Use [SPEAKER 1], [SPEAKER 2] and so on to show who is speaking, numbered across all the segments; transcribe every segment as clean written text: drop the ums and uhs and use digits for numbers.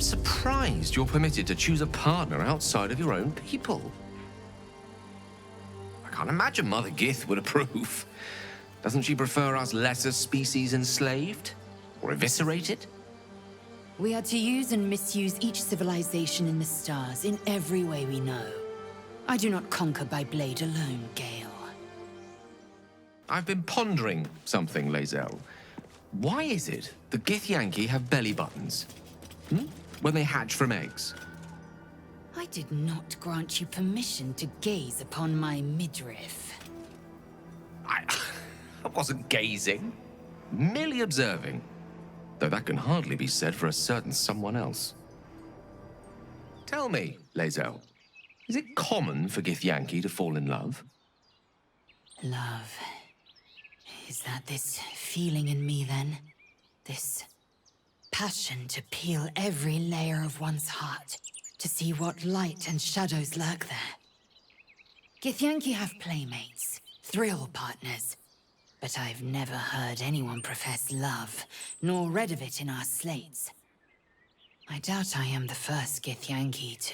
[SPEAKER 1] I'm surprised you're permitted to choose a partner outside of your own people. I can't imagine Mother Gith would approve. Doesn't she prefer us lesser species enslaved? Or eviscerated?
[SPEAKER 2] We are to use and misuse each civilization in the stars in every way we know. I do not conquer by blade alone, Gale.
[SPEAKER 1] I've been pondering something, Lae'zel. Why is it the Githyanki have belly buttons? When they hatch from eggs?
[SPEAKER 2] I did not grant you permission to gaze upon my midriff.
[SPEAKER 1] I wasn't gazing, merely observing. Though that can hardly be said for a certain someone else. Tell me, Lae'zel, is it common for Githyanki to fall in love?
[SPEAKER 2] Love. Is that this feeling in me, then? This passion to peel every layer of one's heart, to see what light and shadows lurk there. Githyanki have playmates, thrill partners, but I've never heard anyone profess love, nor read of it in our slates. I doubt I am the first Githyanki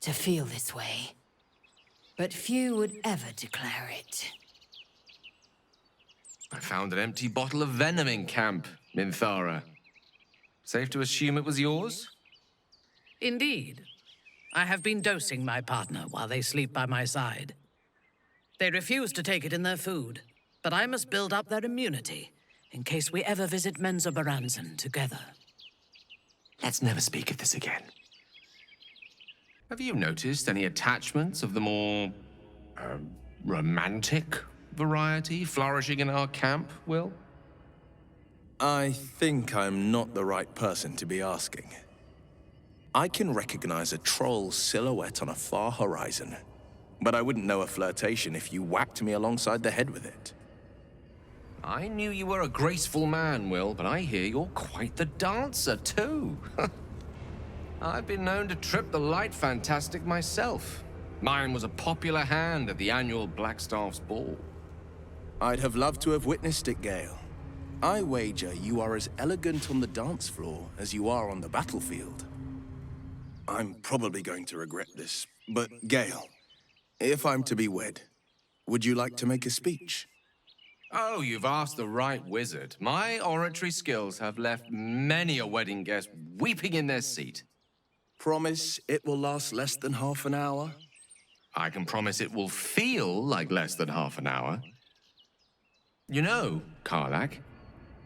[SPEAKER 2] to feel this way, but few would ever declare it.
[SPEAKER 1] I found an empty bottle of venom in camp, Minthara. Safe to assume it was yours?
[SPEAKER 3] Indeed. I have been dosing my partner while they sleep by my side. They refuse to take it in their food, but I must build up their immunity in case we ever visit Menzoberranzan together.
[SPEAKER 1] Let's never speak of this again. Have you noticed any attachments of the more romantic variety flourishing in our camp, Will?
[SPEAKER 4] I think I'm not the right person to be asking. I can recognize a troll's silhouette on a far horizon, but I wouldn't know a flirtation if you whacked me alongside the head with it.
[SPEAKER 1] I knew you were a graceful man, Will, but I hear you're quite the dancer, too. I've been known to trip the light fantastic myself. Mine was a popular hand at the annual Blackstaff's ball.
[SPEAKER 4] I'd have loved to have witnessed it, Gale. I wager you are as elegant on the dance floor as you are on the battlefield. I'm probably going to regret this, but Gale, if I'm to be wed, would you like to make a speech?
[SPEAKER 1] Oh, you've asked the right wizard. My oratory skills have left many a wedding guest weeping in their seat.
[SPEAKER 4] Promise it will last less than half an hour?
[SPEAKER 1] I can promise it will feel like less than half an hour. You know, Karlach,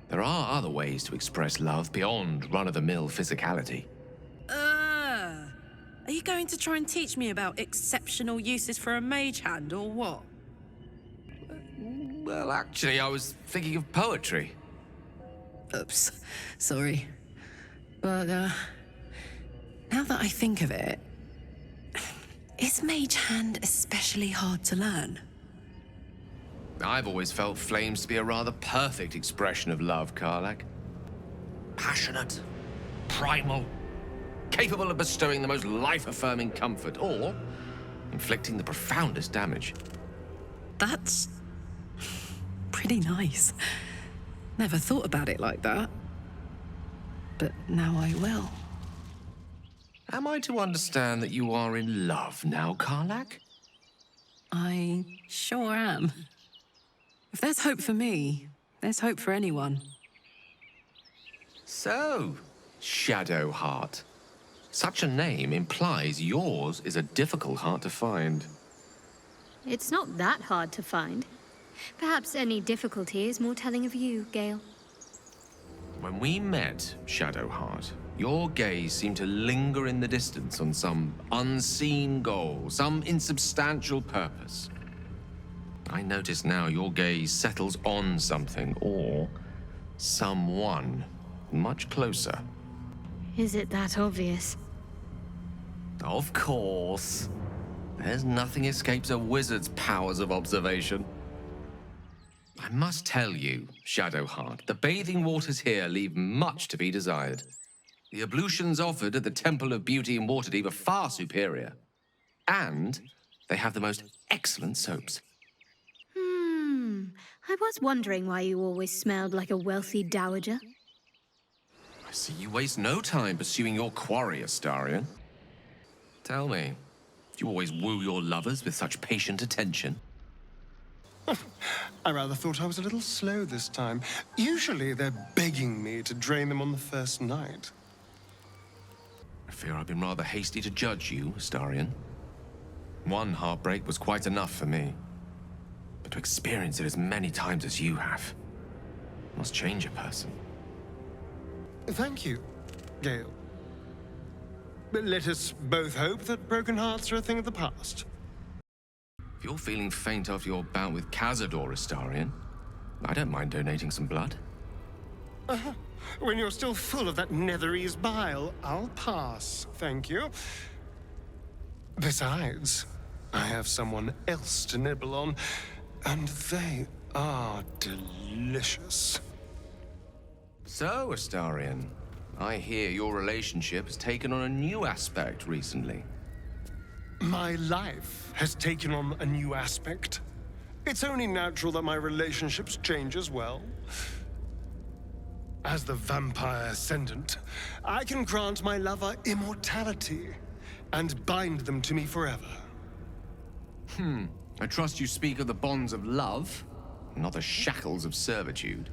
[SPEAKER 1] there are other ways to express love beyond run-of-the-mill physicality.
[SPEAKER 5] Are you going to try and teach me about exceptional uses for a mage hand, or what?
[SPEAKER 1] Well, actually, I was thinking of poetry.
[SPEAKER 5] Oops, sorry. But, now that I think of it, is mage hand especially hard to learn?
[SPEAKER 1] I've always felt flames to be a rather perfect expression of love, Karlach. Passionate, primal, capable of bestowing the most life-affirming comfort, or inflicting the profoundest damage.
[SPEAKER 5] That's pretty nice. Never thought about it like that. But now I will.
[SPEAKER 1] Am I to understand that you are in love now, Karlach?
[SPEAKER 5] I sure am. If there's hope for me, there's hope for anyone.
[SPEAKER 1] So, 섀도하트. Such a name implies yours is a difficult heart to find.
[SPEAKER 6] It's not that hard to find. Perhaps any difficulty is more telling of you, Gale.
[SPEAKER 1] When we met, 섀도하트, your gaze seemed to linger in the distance on some unseen goal, some insubstantial purpose. I notice now your gaze settles on something or someone much closer.
[SPEAKER 6] Is it that obvious?
[SPEAKER 1] Of course. There's nothing escapes a wizard's powers of observation. I must tell you, 섀도hart, the bathing waters here leave much to be desired. The ablutions offered at the Temple of Beauty in Waterdeep are far superior. And they have the most excellent soaps.
[SPEAKER 6] I was wondering why you always smelled like a wealthy dowager.
[SPEAKER 1] I See, you waste no time pursuing your quarry, Astarion. Tell me, do you always woo your lovers with such patient attention?
[SPEAKER 7] I rather thought I was a little slow this time. Usually they're begging me to drain them on the first night.
[SPEAKER 1] I fear I've been rather hasty to judge you, Astarion. One heartbreak was quite enough for me. But to experience it as many times as you have must change a person.
[SPEAKER 7] Thank you, Gale. But let us both hope that broken hearts are a thing of the past.
[SPEAKER 1] If you're feeling faint after your bout with Cazador, Astarion, I don't mind donating some blood.
[SPEAKER 7] When you're still full of that Netherese bile, I'll pass, thank you. Besides, I have someone else to nibble on, and they are delicious.
[SPEAKER 1] So, Astarion, I hear your relationship has taken on a new aspect recently.
[SPEAKER 7] My life has taken on a new aspect. It's only natural that my relationships change as well. As the vampire ascendant, I can grant my lover immortality and bind them to me forever.
[SPEAKER 1] I trust you speak of the bonds of love, not the shackles of servitude.